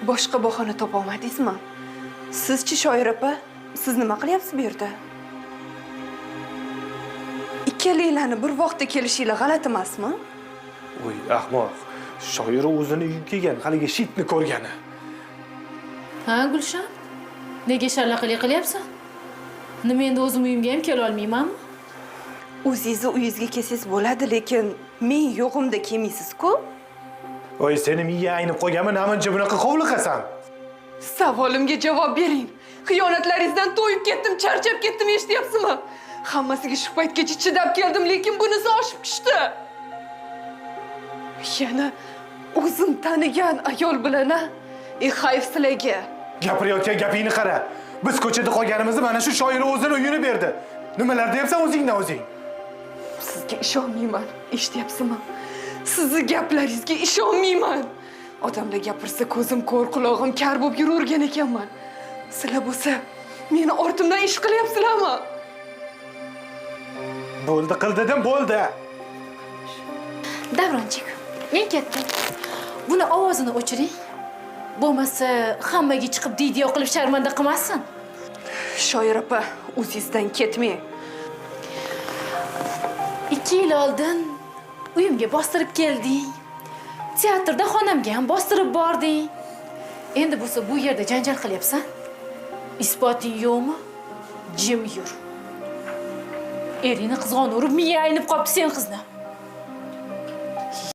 Boshqa bahona topa olmadingizmi? Siz-chi shoir opa, siz nima qilyapsiz bu yerda? Ikkalanglarni bir vaqtda kelishinglar g'alati emasmi? Voy, ahmoq. Shoir o'zini uyga kelgan, haligi shitni ko'rgani. Ha, Gulshan? Nega sharlaqalik qilyapsan? Nima endi o'zim uyimga ham kela olmaymanmi? O'zingizni uyingizga kelsangiz bo'ladi, lekin men yo'g'imda kelmaysiz-ku. Voy, seni miya aynib qo'yganmi, namuncha bunaqa hovliqasan? Savolimga javob bering. Xiyonatlaringizdan to'yib ketdim, charchab ketdim, eshityapsizmi? Hammasiga shu paytgacha chidab keldim, lekin bunisi oshib tushdi. Yana o'zim tanigan ayol bilan hayf sizlarga. Gapirayotgan gapingni qara. Biz ko'chada qolganimizda mana shu shoir o'zini uyini berdi. Nimalar deyapsan o'zingdan o'zing? Sizga ishonmayman, eshityapsizmi? Sizni gaplaringizga ishonmayman. Odamlar gapirsa ko'zim ko'r, quloqim kar bo'lib yuravergan ekanman. Sizlar bo'lsa, meni ortimdan ish qilyapsizlarmi? Bo'ldi, qil dedim, bo'ldi. Davronchik, men ketdim. Buni ovozini o'chiring. Bo'lmasa hammaga chiqib didiyo qilib sharmanda qilmasin. Shoir opa, o'zingizdan ketmang. 2 yil oldin uyimga bostirib kelding. Teatrda xonamga ham bostirib bording. Endi bo'lsa bu yerda janjal qilyapsan. Isboting yo'qmi? Jim yur. Erini qizg'on urib miya aynib qopti sen qizni.